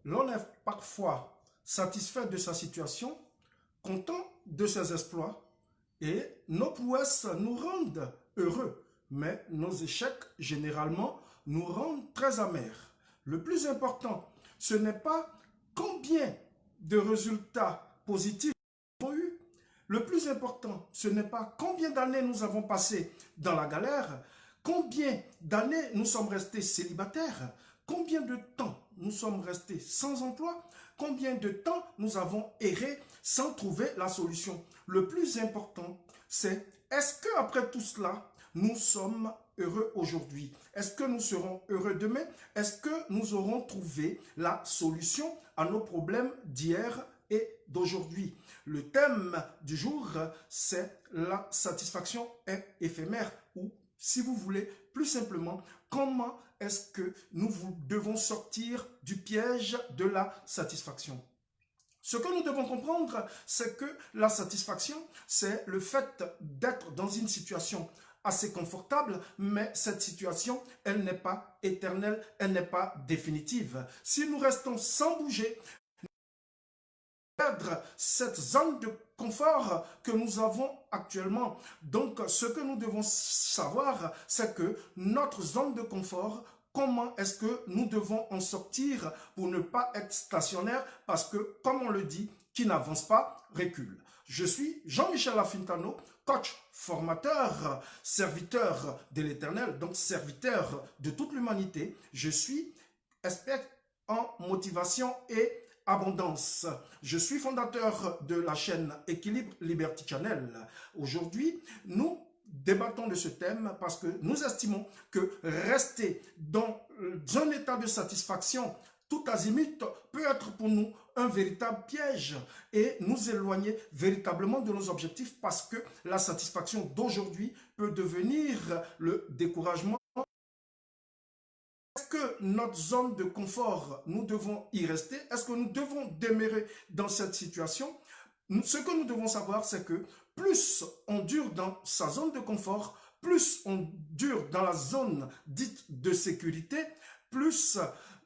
l'on est parfois satisfait de sa situation, content de ses exploits, et nos prouesses nous rendent heureux, mais nos échecs, généralement, nous rendent très amers. Le plus important, ce n'est pas combien de résultats positifs nous avons eu. Le plus important, ce n'est pas combien d'années nous avons passé dans la galère, combien d'années nous sommes restés célibataires, combien de temps nous sommes restés sans emploi, combien de temps nous avons erré sans trouver la solution. Le plus important, c'est est-ce qu'après tout cela, nous sommes heureux aujourd'hui? Est-ce que nous serons heureux demain? Est-ce que nous aurons trouvé la solution à nos problèmes d'hier et d'aujourd'hui? Le thème du jour, c'est la satisfaction est éphémère, ou si vous voulez, plus simplement, comment est-ce que nous devons sortir du piège de la satisfaction? Ce que nous devons comprendre, c'est que la satisfaction, c'est le fait d'être dans une situation assez confortable, mais cette situation, elle n'est pas éternelle, elle n'est pas définitive. Si nous restons sans bouger, perdre cette zone de confort que nous avons actuellement. Donc, ce que nous devons savoir, c'est que notre zone de confort, comment est-ce que nous devons en sortir pour ne pas être stationnaire? Parce que, comme on le dit, qui n'avance pas, recule. Je suis Jean-Michel Afintano, coach, formateur, serviteur de l'Éternel, donc serviteur de toute l'humanité. Je suis expert en motivation et abondance. Je suis fondateur de la chaîne Équilibre Liberty Channel. Aujourd'hui, nous débattons de ce thème parce que nous estimons que rester dans un état de satisfaction tout azimut peut être pour nous un véritable piège et nous éloigner véritablement de nos objectifs, parce que la satisfaction d'aujourd'hui peut devenir le découragement. Est-ce que notre zone de confort, nous devons y rester? Est-ce que nous devons demeurer dans cette situation? Ce que nous devons savoir, c'est que plus on dure dans sa zone de confort, plus on dure dans la zone dite de sécurité, plus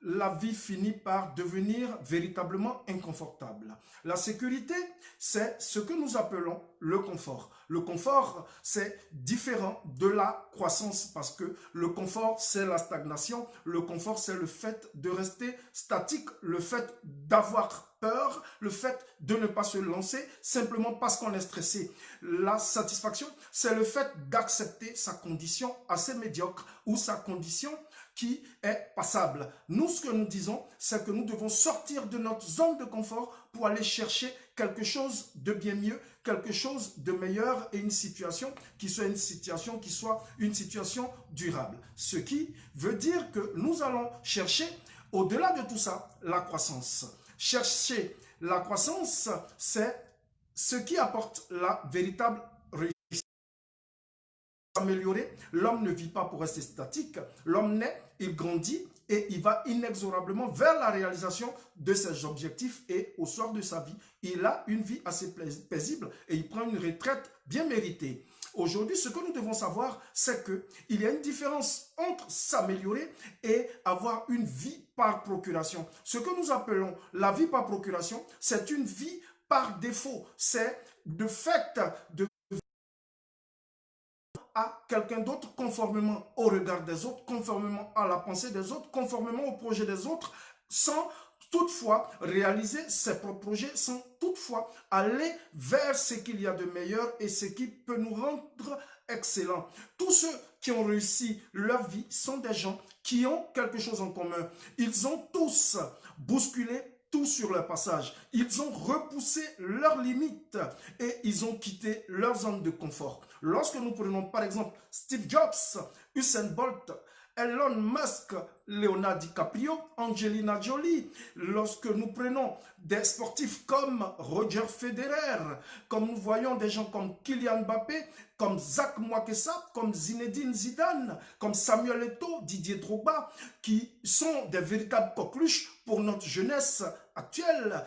la vie finit par devenir véritablement inconfortable. La sécurité, c'est ce que nous appelons le confort. Le confort, c'est différent de la croissance, parce que le confort, c'est la stagnation. Le confort, c'est le fait de rester statique, le fait d'avoir peur, le fait de ne pas se lancer simplement parce qu'on est stressé. La satisfaction, c'est le fait d'accepter sa condition assez médiocre ou sa condition qui est passable. Nous, ce que nous disons, c'est que nous devons sortir de notre zone de confort pour aller chercher quelque chose de bien mieux, quelque chose de meilleur, et une situation qui soit une situation durable. Ce qui veut dire que nous allons chercher, au-delà de tout ça, la croissance. Chercher la croissance, c'est ce qui apporte la véritable réussite. Améliorer, l'homme ne vit pas pour rester statique. L'homme naît, il grandit et il va inexorablement vers la réalisation de ses objectifs, et au soir de sa vie, il a une vie assez paisible et il prend une retraite bien méritée. Aujourd'hui, ce que nous devons savoir, c'est qu'il y a une différence entre s'améliorer et avoir une vie par procuration. Ce que nous appelons la vie par procuration, c'est une vie par défaut. C'est le fait de à quelqu'un d'autre, conformément au regard des autres, conformément à la pensée des autres, conformément au projet des autres, sans toutefois réaliser ses propres projets, sans toutefois aller vers ce qu'il y a de meilleur et ce qui peut nous rendre excellents. Tous ceux qui ont réussi leur vie sont des gens qui ont quelque chose en commun. Ils ont tous bousculé tout sur leur passage. Ils ont repoussé leurs limites et ils ont quitté leur zone de confort. Lorsque nous prenons par exemple Steve Jobs, Usain Bolt, Elon Musk, Leonardo DiCaprio, Angelina Jolie, lorsque nous prenons des sportifs comme Roger Federer, comme nous voyons des gens comme Kylian Mbappé, comme Zach Mwakessa, comme Zinedine Zidane, comme Samuel Eto'o, Didier Drogba, qui sont des véritables coqueluches pour notre jeunesse actuelle.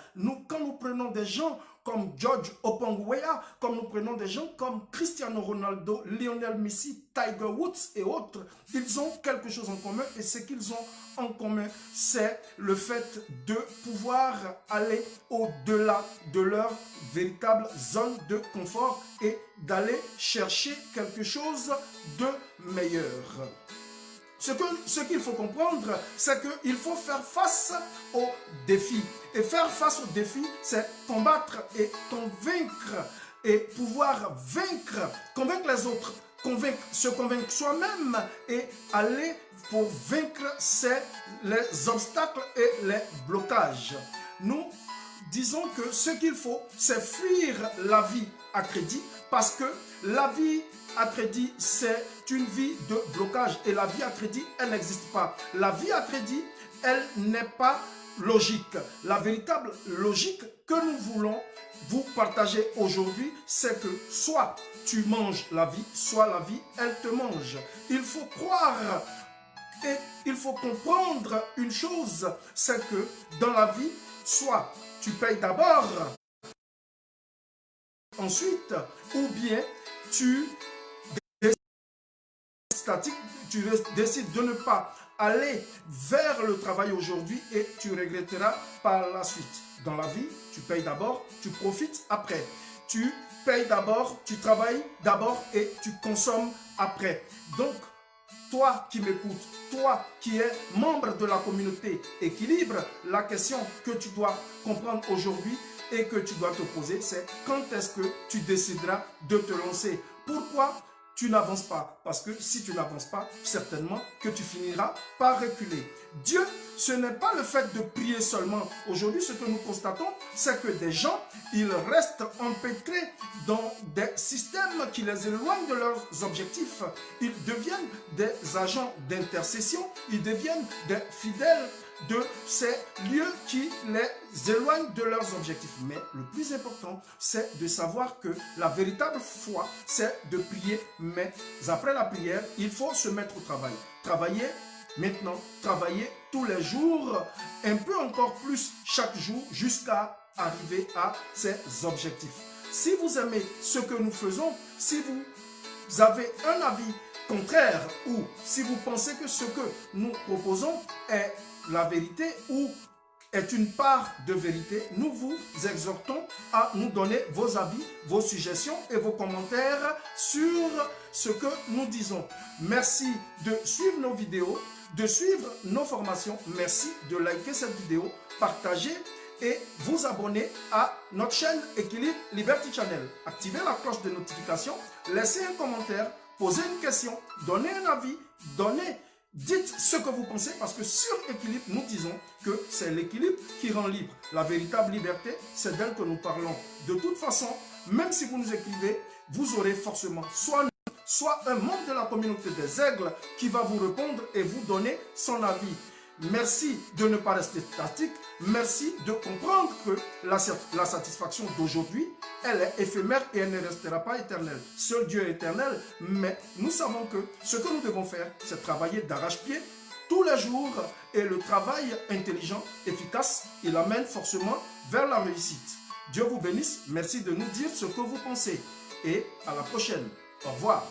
Quand nous prenons des gens comme George Opongwea, comme nous prenons des gens comme Cristiano Ronaldo, Lionel Messi, Tiger Woods et autres, ils ont quelque chose en commun, et c'est qu'ils ont en commun, c'est le fait de pouvoir aller au-delà de leur véritable zone de confort et d'aller chercher quelque chose de meilleur. Ce qu'il faut comprendre, c'est qu'il faut faire face aux défis. Et faire face aux défis, c'est combattre et convaincre et pouvoir convaincre les autres, se convaincre soi-même et aller pour vaincre les obstacles et les blocages. Nous disons que ce qu'il faut, c'est fuir la vie à crédit parce que la vie à crédit, c'est une vie de blocage et la vie à crédit, elle n'existe pas. La vie à crédit, elle n'est pas logique. La véritable logique que nous voulons vous partager aujourd'hui, c'est que soit tu manges la vie, soit la vie, elle te mange. Il faut croire et il faut comprendre une chose, c'est que dans la vie, soit tu payes d'abord, ensuite, ou bien tu décides de ne pas aller vers le travail aujourd'hui et tu regretteras par la suite. Dans la vie, tu payes d'abord, tu profites après. Tu payes d'abord, tu travailles d'abord et tu consommes après. Donc, toi qui m'écoutes, toi qui es membre de la communauté Équilibre, la question que tu dois comprendre aujourd'hui et que tu dois te poser, c'est quand est-ce que tu décideras de te lancer? Pourquoi tu n'avances pas? Parce que si tu n'avances pas, certainement que tu finiras par reculer. Dieu, ce n'est pas le fait de prier seulement. Aujourd'hui, ce que nous constatons, c'est que des gens, ils restent empêtrés dans des systèmes qui les éloignent de leurs objectifs. Ils deviennent des agents d'intercession, ils deviennent des fidèles de ces lieux qui les éloignent de leurs objectifs. Mais le plus important, c'est de savoir que la véritable foi, c'est de prier. Mais après la prière, il faut se mettre au travail. Travailler maintenant, travailler tous les jours, un peu encore plus chaque jour, jusqu'à arriver à ces objectifs. Si vous aimez ce que nous faisons, si vous avez un avis contraire ou si vous pensez que ce que nous proposons est la vérité ou est une part de vérité, nous vous exhortons à nous donner vos avis, vos suggestions et vos commentaires sur ce que nous disons. Merci de suivre nos vidéos, de suivre nos formations. Merci de liker cette vidéo, partager et vous abonner à notre chaîne Équilibre Liberty Channel. Activez la cloche de notification, laissez un commentaire, posez une question, donnez un avis, dites ce que vous pensez parce que sur Équilibre, nous disons que c'est l'équilibre qui rend libre. La véritable liberté, c'est d'elle que nous parlons. De toute façon, même si vous nous écrivez, vous aurez forcément soit un membre de la communauté des aigles qui va vous répondre et vous donner son avis. Merci de ne pas rester statique. Merci de comprendre que la satisfaction d'aujourd'hui, elle est éphémère et elle ne restera pas éternelle. Seul Dieu est éternel, mais nous savons que ce que nous devons faire, c'est travailler d'arrache-pied tous les jours. Et le travail intelligent, efficace, il amène forcément vers la réussite. Dieu vous bénisse. Merci de nous dire ce que vous pensez. Et à la prochaine. Au revoir.